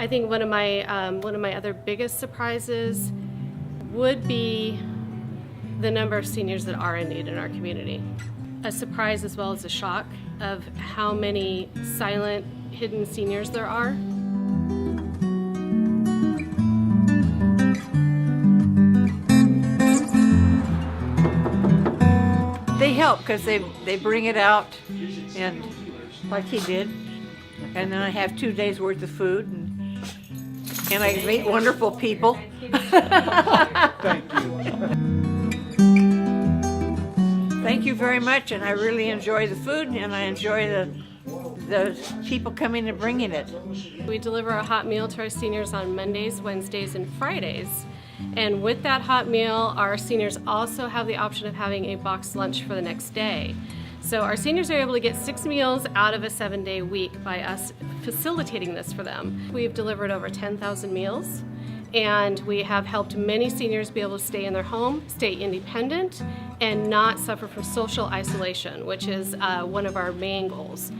I think one of my other biggest surprises would be the number of seniors that are in need in our community. A surprise as well as a shock of how many silent, hidden seniors there are. They help because they bring it out, and like he did, and then I have 2 days worth of food, and I meet wonderful people. Thank you. Thank you very much, and I really enjoy the food, and I enjoy the people coming and bringing it. We deliver a hot meal to our seniors on Mondays, Wednesdays, and Fridays. And with that hot meal, our seniors also have the option of having a boxed lunch for the next day. So our seniors are able to get 6 meals out of a 7-day week by us facilitating this for them. We've delivered over 10,000 meals, and we have helped many seniors be able to stay in their home, stay independent, and not suffer from social isolation, which is one of our main goals.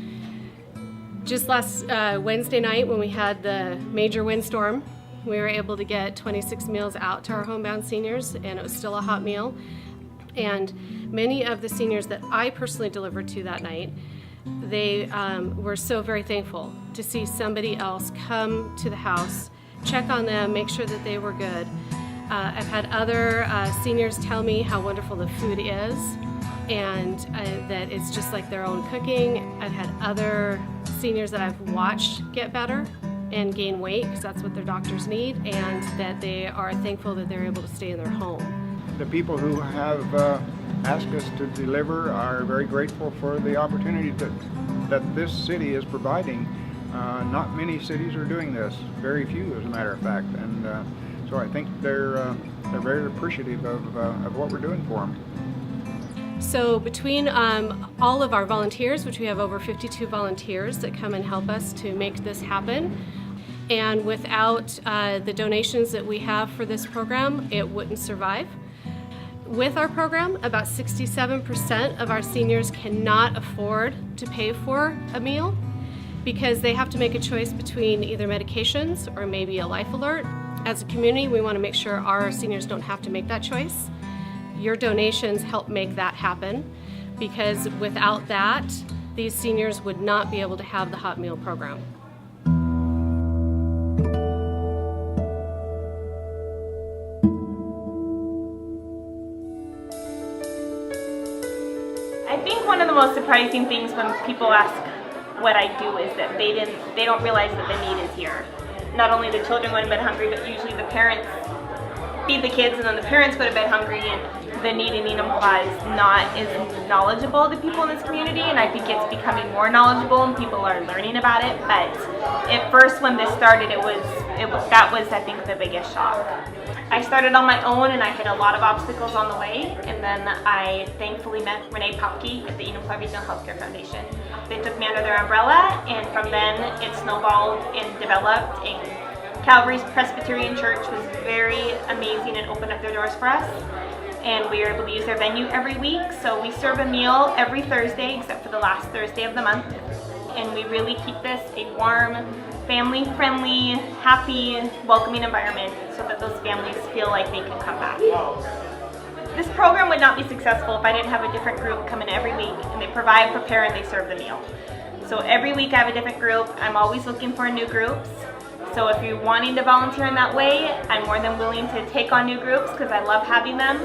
Just last Wednesday night, when we had the major windstorm, we were able to get 26 meals out to our homebound seniors, and it was still a hot meal. And many of the seniors that I personally delivered to that night, they were so very thankful to see somebody else come to the house, check on them, make sure that they were good. I've had other seniors tell me how wonderful the food is, and that it's just like their own cooking. I've had other seniors that I've watched get better and gain weight, because that's what their doctors need, and that they are thankful that they're able to stay in their home. The people who have asked us to deliver are very grateful for the opportunity that this city is providing. Not many cities are doing this, very few as a matter of fact, and so I think they're very appreciative of what we're doing for them. So between all of our volunteers, which we have over 52 volunteers that come and help us to make this happen, and without the donations that we have for this program, it wouldn't survive. With our program, about 67% of our seniors cannot afford to pay for a meal because they have to make a choice between either medications or maybe a life alert. As a community, we want to make sure our seniors don't have to make that choice. Your donations help make that happen, because without that, these seniors would not be able to have the hot meal program. I think one of the most surprising things when people ask what I do is that they don't realize that the need is here. Not only the children go to bed hungry, but usually the parents feed the kids and then the parents go to bed hungry, and the need in Enumclaw is not as knowledgeable to people in this community, and I think it's becoming more knowledgeable and people are learning about it. But at first when this started, that was I think the biggest shock. I started on my own and I hit a lot of obstacles on the way, and then I thankfully met Renee Popke at the Enumclaw Regional Healthcare Foundation. They took me under their umbrella, and from then it snowballed and developed, and Calvary's Presbyterian Church was very amazing and opened up their doors for us, and we were able to use their venue every week. So we serve a meal every Thursday except for the last Thursday of the month, and we really keep this a warm, family-friendly, happy, welcoming environment so that those families feel like they can come back. This program would not be successful if I didn't have a different group come in every week, and they provide, prepare, and they serve the meal. So every week I have a different group. I'm always looking for new groups. So if you're wanting to volunteer in that way, I'm more than willing to take on new groups because I love having them.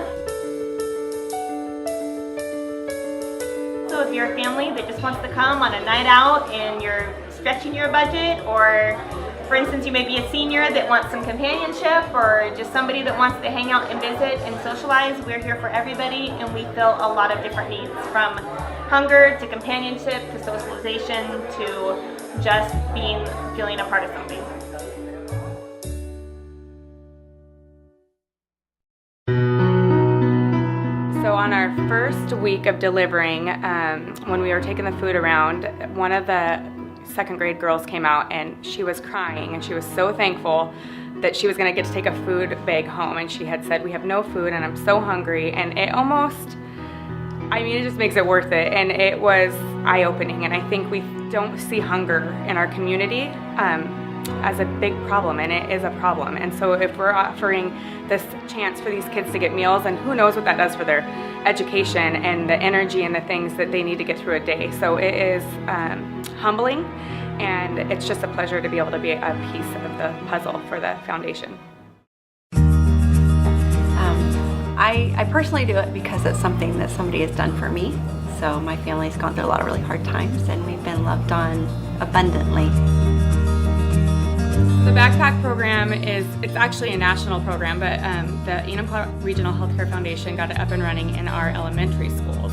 So if you're a family that just wants to come on a night out and you're stretching your budget, or for instance you may be a senior that wants some companionship, or just somebody that wants to hang out and visit and socialize, we're here for everybody, and we fill a lot of different needs, from hunger to companionship to socialization to just feeling a part of something. So on our first week of delivering, when we were taking the food around, one of the second grade girls came out and she was crying, and she was so thankful that she was going to get to take a food bag home, and she had said, "We have no food and I'm so hungry," and it almost, I mean, it just makes it worth it, and it was eye-opening. And I think we don't see hunger in our community. as a big problem, and it is a problem. And so if we're offering this chance for these kids to get meals, and who knows what that does for their education and the energy and the things that they need to get through a day. So it is humbling, and it's just a pleasure to be able to be a piece of the puzzle for the foundation. I personally do it because it's something that somebody has done for me. So my family's gone through a lot of really hard times, and we've been loved on abundantly. The backpack program it's actually a national program, but the Enumclaw Regional Healthcare Foundation got it up and running in our elementary schools.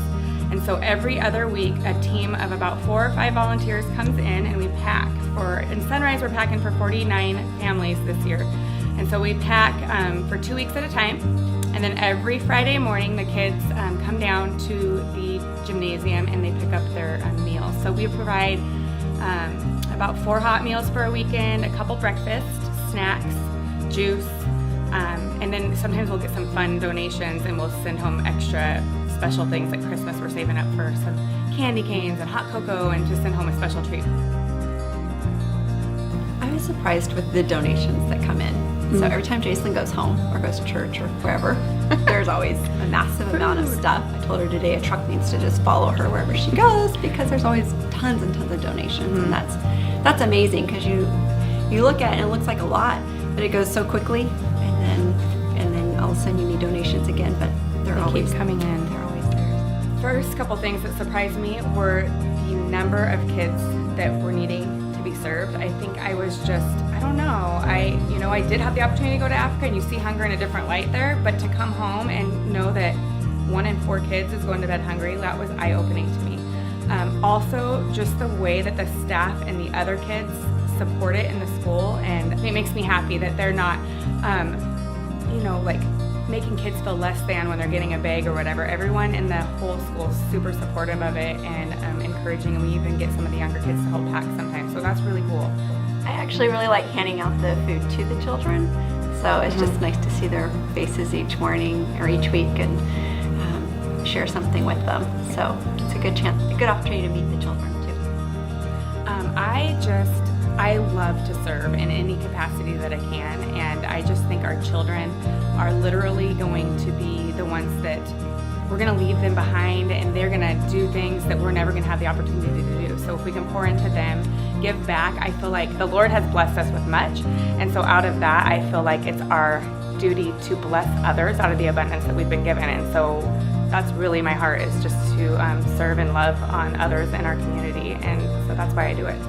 And so every other week, a team of about 4 or 5 volunteers comes in, and we pack in Sunrise, we're packing for 49 families this year. And so we pack for 2 weeks at a time. And then every Friday morning, the kids come down to the gymnasium and they pick up their meals. So we provide about 4 hot meals for a weekend, a couple breakfasts, snacks, juice, and then sometimes we'll get some fun donations and we'll send home extra special things. Like Christmas, we're saving up for some candy canes and hot cocoa and to send home a special treat. I was surprised with the donations that come in. So every time Jason goes home or goes to church or wherever, there's always a massive amount of stuff. I told her today a truck needs to just follow her wherever she goes because there's always tons and tons of donations, and that's amazing because you look at it and it looks like a lot, but it goes so quickly, and then all of a sudden you need donations again, but They always keep coming in. They're always there. First couple things that surprised me were the number of kids that were needing to be served. I think I was just, I don't know, I did have the opportunity to go to Africa and you see hunger in a different light there, but to come home and know that 1 in 4 kids is going to bed hungry, that was eye-opening to me. Also, just the way that the staff and the other kids support it in the school, and it makes me happy that they're not, like making kids feel less than when they're getting a bag or whatever. Everyone in the whole school is super supportive of it and encouraging, and we even get some of the younger kids to help pack sometimes, so that's really cool. I actually really like handing out the food to the children, so it's just nice to see their faces each morning or each week and share something with them. So it's a good opportunity to meet the children too. I love to serve in any capacity that I can, and I just think our children are literally going to be the ones that we're going to leave them behind, and they're going to do things that we're never going to have the opportunity to do. So if we can pour into them, give back, I feel like the Lord has blessed us with much, and so out of that, I feel like it's our duty to bless others out of the abundance that we've been given. And so that's really my heart, is just to serve and love on others in our community, and so that's why I do it.